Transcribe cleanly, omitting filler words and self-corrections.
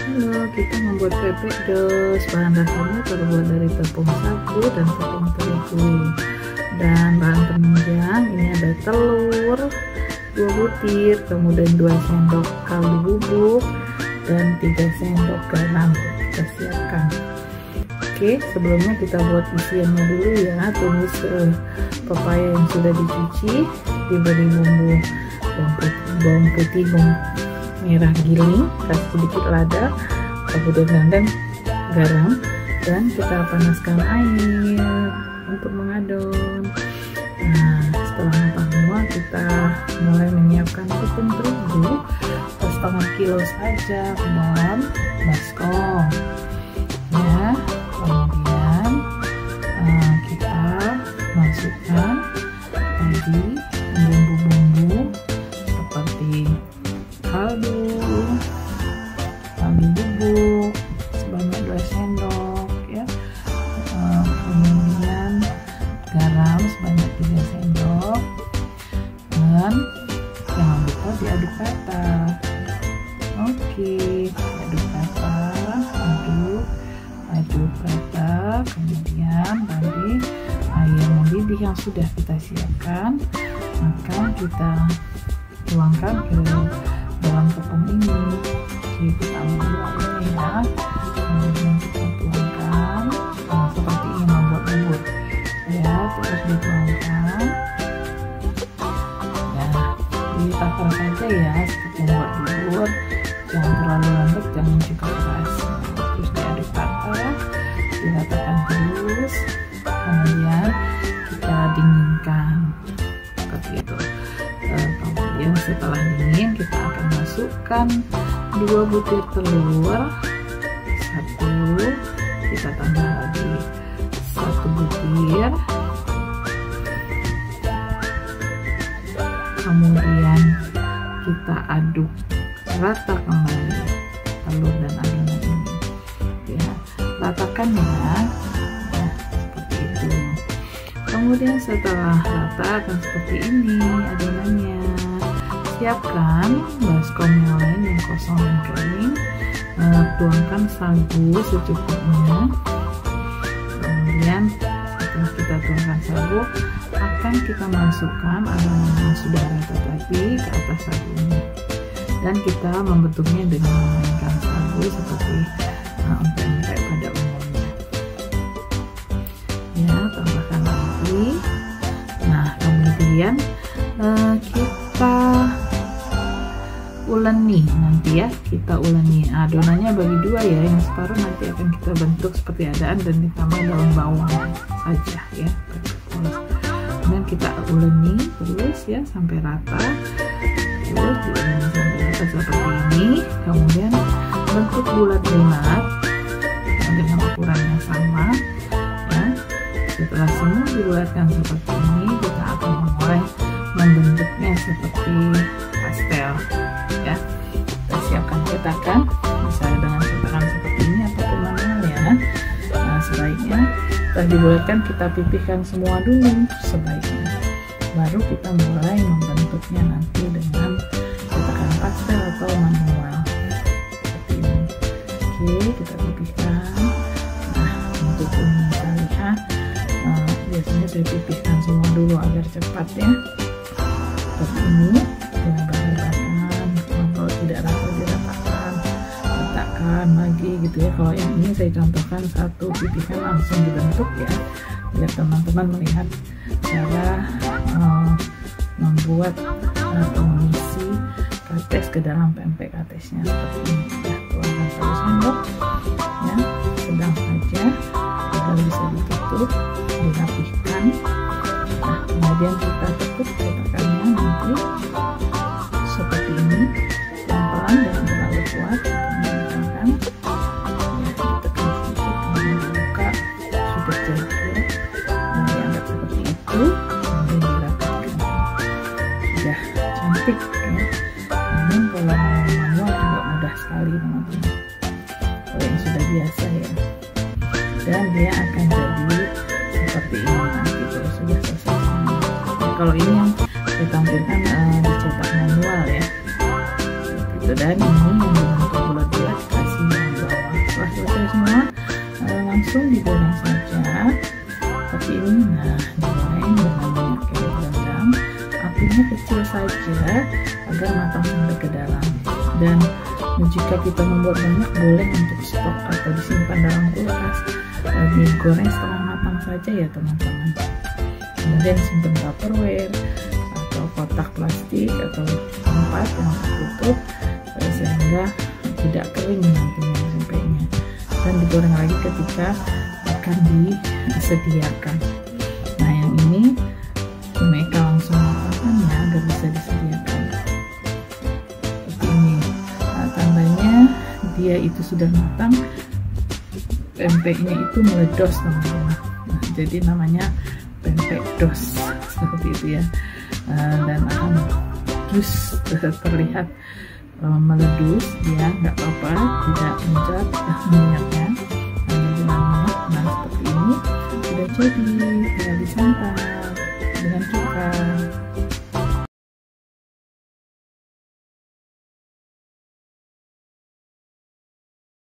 Halo, kita membuat pempek jos. Bahan dasarnya terbuat dari tepung sagu dan tepung terigu. Dan bahan penunjang ini ada telur 2 butir, kemudian 2 sendok kaldu bubuk dan 3 sendok garam. Kita siapkan. Oke, sebelumnya kita buat isiannya dulu ya. Tumis pepaya yang sudah dicuci, diberi bumbu bawang putih, bawang merah giling, kasih sedikit lada, kemudian dan garam, dan kita panaskan air untuk mengadon. Nah, setelah matang semua, kita mulai menyiapkan tepung terigu setengah kilo saja ke dalam baskom ya. Kemudian kita masukkan tadi bumbu-bumbu seperti kaldu bubuk sebanyak 2 sendok ya, kemudian garam sebanyak 3 sendok, dan jangan lupa diaduk rata. Oke, diaduk rata, aduk rata. Kemudian tadi air mendidih yang sudah kita siapkan akan kita tuangkan ke dalam tepung ini. Jadi kita ambil airnya ya, kemudian kita tuangkan seperti ini membuat bubur ya, terus dituangkan ya, ditakar saja ya seperti membuat bubur, jangan terlalu lembek, jangan juga keras. Terus diaduk rata, diratakan terus, kemudian kita dinginkan seperti itu. Kemudian setelah dingin kita akan masukkan 2 butir telur, 1, kita tambah lagi 1 butir, kemudian kita aduk rata kembali telur dan adonan ini ya, ratakan ya, seperti itu. Kemudian setelah rata akan seperti ini adonannya. Siapkan baskom yang lain yang kosong dan kering, tuangkan sagu secukupnya. Kemudian setelah kita tuangkan sagu, akan kita masukkan adonan yang sudah rata tadi ke atas sagu ini, dan kita membentuknya dengan memainkan sagu seperti pempek pada umumnya ya. Tambahkan lagi. Nah, kemudian kita uleni nanti ya, kita uleni adonannya bagi 2 ya, yang separuh nanti akan kita bentuk seperti adaan dan ditambah daun bawang saja ya. Kemudian kita uleni terus ya sampai rata, terus diuleni sampai rata seperti ini. Kemudian bentuk bulat-bulat dengan ukuran yang sama ya. Setelah semua dibulatkan seperti ini, kita akan mulai membentuknya seperti pastel ya. Kita siapkan cetakan, bisa dengan cetakan seperti ini ataupun manual ya. Nah, sebaiknya setelah dibulatkan kita pipihkan semua dulu sebaiknya, baru kita mulai membentuknya nanti dengan cetakan pastel atau manual seperti ini. Oke, kita pipihkan. Nah, untuk ini kita lihat, biasanya saya pipihkan semua dulu agar cepat ya. Seperti ini, diratakan, kalau tidak rata diratakan, letakkan lagi gitu ya. Kalau yang ini saya contohkan 1 pipihan langsung dibentuk ya, biar teman-teman melihat cara membuat atau mengisi kates ke dalam pempek katesnya seperti ini ya. Tuangkan 1 sendok ya, sedang saja agar bisa ditutup, dirapihkan. Nah, kemudian kita tekuk cetakannya nanti seperti ini, pelan-pelan, jangan terlalu kuat, mengencangkan ya, ditekan sedikit, kemudian dibuka, sudah jadi ya. Nah, dianggap seperti itu, kemudian dirapihkan, sudah cantik ya. Ini kalau manual juga mudah sekali teman-teman, kalau yang sudah biasa ya, dan dia akan jadi seperti ini nanti kalau sudah selesai. Nah, kalau ini yang ditampilkan dicetak manual ya, gitu. Dan ini yang dibentuk bulat-bulat kasih langsung digoreng saja. Tapi ini digoreng dengan minyak yang direndam, apinya kecil saja agar matang sampai ke dalam. Dan jika kita membuat banyak, boleh untuk stok atau disimpan dalam kulkas, digoreng setengah matang saja ya teman-teman. Kemudian simpan tupperware atau kotak plastik atau tempat yang tertutup sehingga tidak kering nantinya tempenya, dan digoreng lagi ketika akan disediakan. Nah, yang ini Meka langsung matangkan ya agar bisa disediakan seperti ini. Nah, tandanya dia itu sudah matang, pempeknya itu meledos teman-teman. Nah, jadi namanya pempek dos seperti itu ya. Dan akan jus terlihat meledus, dia nggak apa-apa, tidak mencat minyaknya, hanya dengan minyak. Nah, seperti ini sudah jadi, tinggal disantap dengan